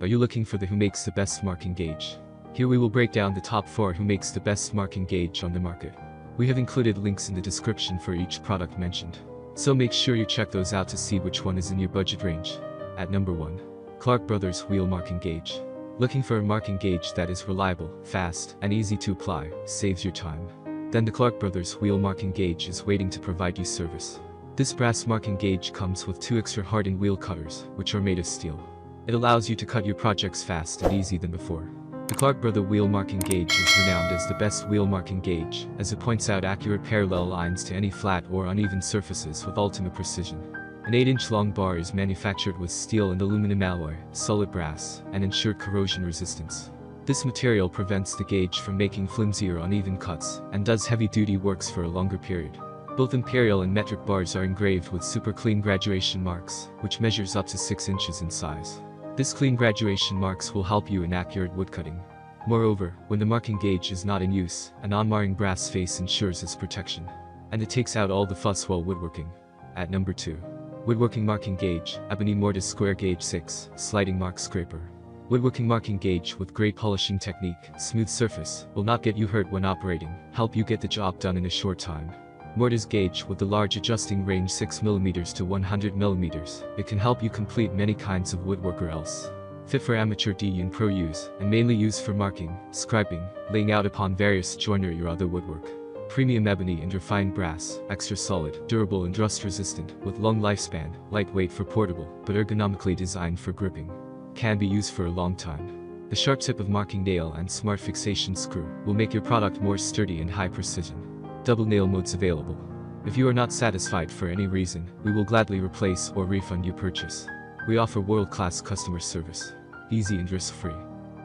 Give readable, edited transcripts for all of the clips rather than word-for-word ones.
Are you looking for the who makes the best marking gauge? Here we will break down the top 4 who makes the best marking gauge on the market. We have included links in the description for each product mentioned, so make sure you check those out to see which one is in your budget range. At number 1. Clarke Brothers Wheel Marking Gauge. Looking for a marking gauge that is reliable, fast, and easy to apply, saves your time? Then the Clarke Brothers Wheel Marking Gauge is waiting to provide you service. This brass marking gauge comes with 2 extra hardened wheel cutters, which are made of steel. It allows you to cut your projects fast and easy than before. The Clarke Brother Wheel Marking Gauge is renowned as the best wheel marking gauge, as it points out accurate parallel lines to any flat or uneven surfaces with ultimate precision. An 8-inch long bar is manufactured with steel and aluminum alloy, solid brass, and ensured corrosion resistance. This material prevents the gauge from making flimsy or uneven cuts, and does heavy-duty works for a longer period. Both imperial and metric bars are engraved with super clean graduation marks, which measures up to 6 inches in size. This clean graduation marks will help you in accurate woodcutting. Moreover, when the marking gauge is not in use, a non-marring brass face ensures its protection, and it takes out all the fuss while woodworking. At number 2. Woodworking Marking Gauge, Ebony Mortise Square Gauge 6, Sliding Mark Scraper. Woodworking marking gauge with great polishing technique, smooth surface, will not get you hurt when operating, help you get the job done in a short time. Mortise gauge with the large adjusting range 6mm to 100mm, it can help you complete many kinds of woodwork or else. Fit for amateur D and pro use, and mainly used for marking, scribing, laying out upon various joinery or other woodwork. Premium ebony and refined brass, extra solid, durable and rust resistant, with long lifespan, lightweight for portable, but ergonomically designed for gripping. Can be used for a long time. The sharp tip of marking nail and smart fixation screw will make your product more sturdy and high precision. Double nail modes available. If you are not satisfied for any reason, we will gladly replace or refund your purchase. We offer world-class customer service. Easy and risk-free.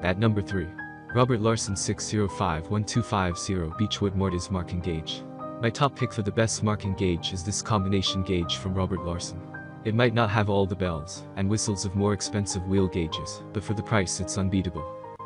At number 3. Robert LARSON 605-1250 Beechwood Mortise Marking Gauge. My top pick for the best marking gauge is this combination gauge from Robert LARSON. It might not have all the bells and whistles of more expensive wheel gauges, but for the price it's unbeatable.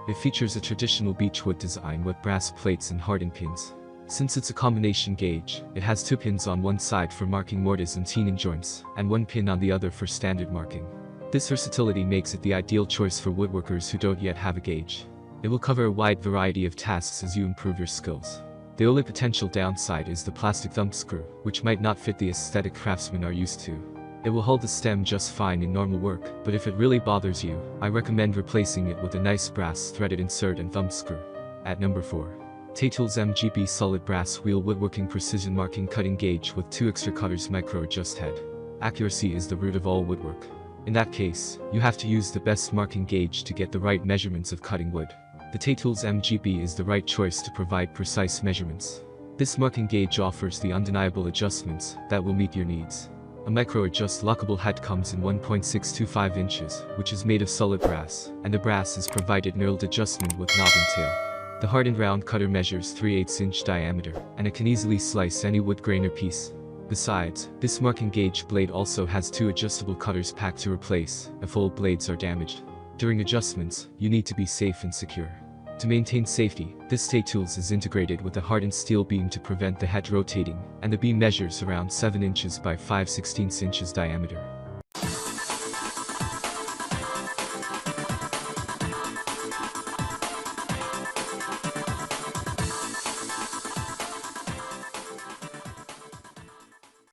It features a traditional beechwood design with brass plates and hardened pins. Since it's a combination gauge, it has 2 pins on one side for marking mortise and tenon joints, and 1 pin on the other for standard marking. This versatility makes it the ideal choice for woodworkers who don't yet have a gauge. It will cover a wide variety of tasks as you improve your skills. The only potential downside is the plastic thumb screw, which might not fit the aesthetic craftsmen are used to. It will hold the stem just fine in normal work, but if it really bothers you, I recommend replacing it with a nice brass threaded insert and thumb screw. At number 4. Taytools MGB Solid Brass Wheel Woodworking Precision Marking Cutting Gauge with 2 extra cutters Micro Adjust Head. Accuracy is the root of all woodwork. In that case, you have to use the best marking gauge to get the right measurements of cutting wood. The Taytools MGB is the right choice to provide precise measurements. This marking gauge offers the undeniable adjustments that will meet your needs. A micro-adjust lockable head comes in 1.625 inches, which is made of solid brass, and the brass is provided knurled adjustment with knob and tail. The hardened round cutter measures 3/8 inch diameter, and it can easily slice any wood grain or piece. Besides, this marking gauge blade also has 2 adjustable cutters packed to replace if old blades are damaged. During adjustments, you need to be safe and secure. To maintain safety, this Taytools is integrated with a hardened steel beam to prevent the head rotating, and the beam measures around 7 inches by 5/16 inches diameter.